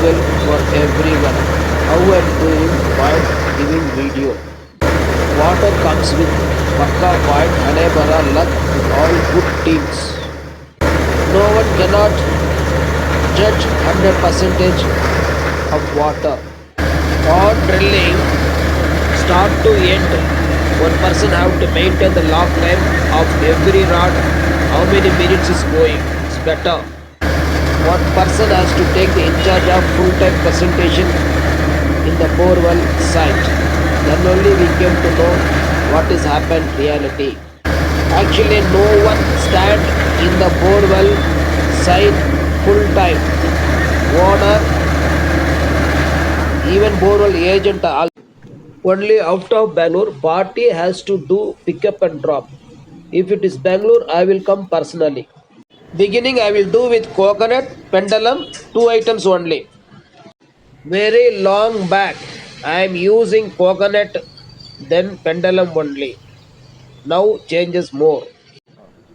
well for everyone. How I'm doing while giving video. Water comes with Pakka Point, Hanebara luck to all good teams. No one cannot judge 100% of water. On drilling, start to end, one person have to maintain the log time of every rod. How many minutes is going? It's better. One person has to take the in charge of full-time presentation in the borewell site. Then only we came to know what is happened reality. Actually, no one stand in the borewell site full-time. Owner, even borewell agent only out of Bangalore, party has to do pick up and drop. If it is Bangalore, I will come personally. Beginning, I will do with coconut, pendulum, two items only. Very long back, I am using coconut, then pendulum only. Now changes more.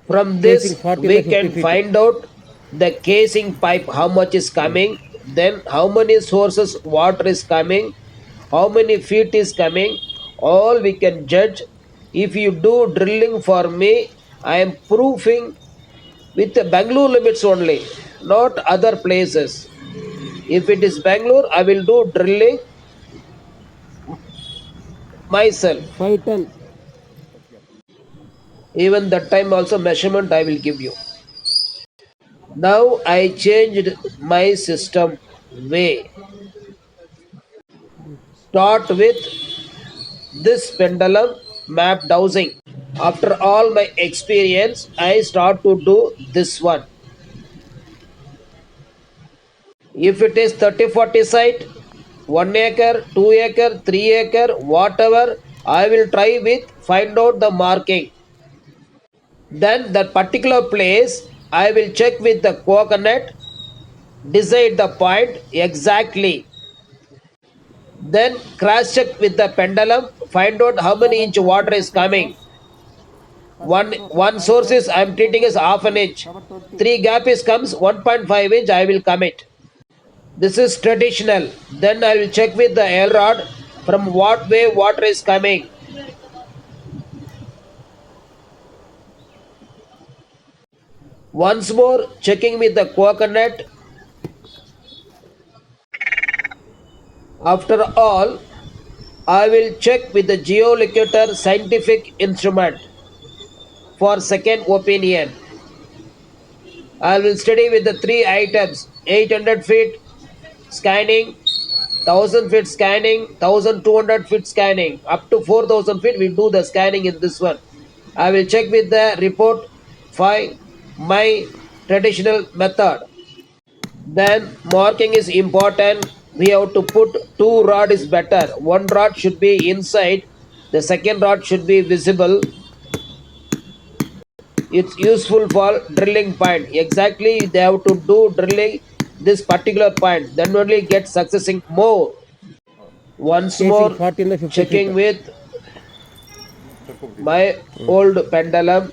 From Casing this, 40 by we 50 can feet. find out the casing pipe, how much is coming, then how many sources water is coming, how many feet is coming, all we can judge. If you do drilling for me, I am proofing with the Bangalore limits only, not other places. If it is Bangalore, I will do drilling myself. 510. Even that time also measurement I will give you. Now I changed my system way. Start with this pendulum map dowsing. After all my experience, I start to do this one. If it is 30-40 site, 1 acre, 2 acre, 3 acre, whatever, I will try with find out the marking. Then that particular place, I will check with the coconut, decide the point exactly. Then cross check with the pendulum, find out how many inch water is coming. One source is I am treating as half an inch. 3 gap is comes 1.5 inch I will commit. This is traditional. Then I will check with the L rod from what way water is coming. Once more checking with the coconut. After all, I will check with the geolocator scientific instrument for second opinion. I will study with the three items 800 feet scanning, 1000 feet scanning, 1200 feet scanning, up to 4000 feet we do the scanning in this one. I will check with the report by my traditional method. Then marking is important. We have to put two rod is better. One rod should be inside, the second rod should be visible. It's useful for drilling point. Exactly they have to do drilling this particular point. Then only get successing more. Once Casing more 40 by 50 feet. checking with my old pendulum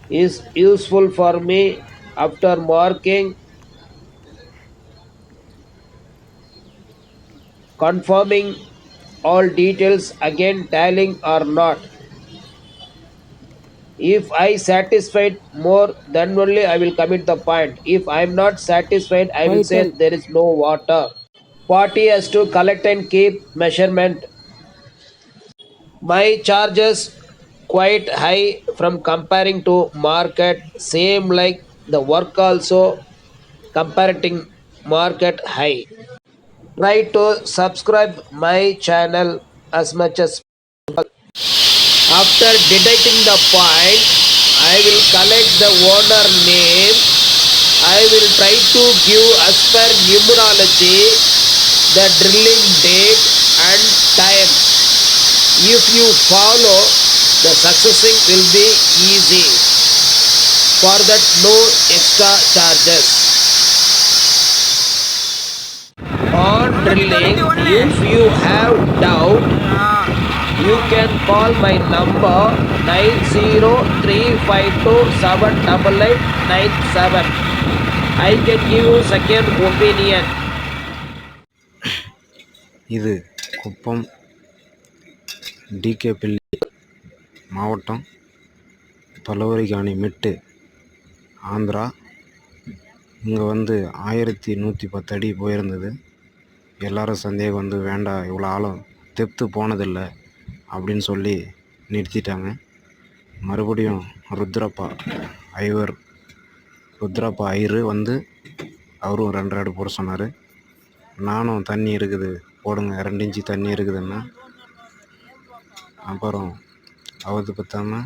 is useful for me after marking, confirming all details again tallying or not. If I satisfied more, then only I will commit the point. If I am not satisfied, I will say 510. there is no water. Party has to collect and keep measurement. My charges quite high from comparing to market. Same like the work also comparing market high. Try to subscribe my channel as much as after detecting the point, I will collect the owner name. I will try to give as per numerology the drilling date and time. If you follow, the successing will be easy. For that, no extra charges. On drilling, if you have doubt, you can call my number 9035278897. I can give you second opinion. இது குப்பம் டிகேபிள்ளை மாவட்டம், பலவரிகாணி மெட்டு, ஆந்திரா. இங்கே 1110 அடி போயிருந்தது. எல்லாரும் சந்தேகம் வேண்டாம், இவ்வளோ ஆழம் டெப்த்து போனதில்லை அப்படின்னு சொல்லி நிறுத்திட்டாங்க. மறுபடியும் ருத்ரப்பா ஐயர் அவரும் 2 ராடு போட சொன்னார். நானும் தண்ணி இருக்குது போடுங்க, 2 இன்ச்சு தண்ணி இருக்குதுன்னா, அப்புறம் அவருக்கு பற்றாமல்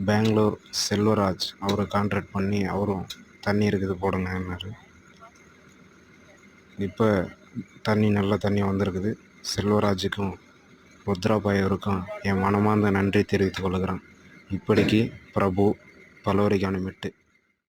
பெங்களூர் செல்வராஜ் அவரை கான்ட்ராக்ட் பண்ணி அவரும் தண்ணி இருக்குது போடுங்கன்னாரு. இப்போ நல்ல தண்ணி வந்திருக்குது. செல்வராஜுக்கும் ருத்ராபாயவருக்கும் என் மனமார்ந்த நன்றி தெரிவித்துக் கொள்கிறேன். இப்படிக்கு பிரபு, பலவரிகாணி மெட்டு.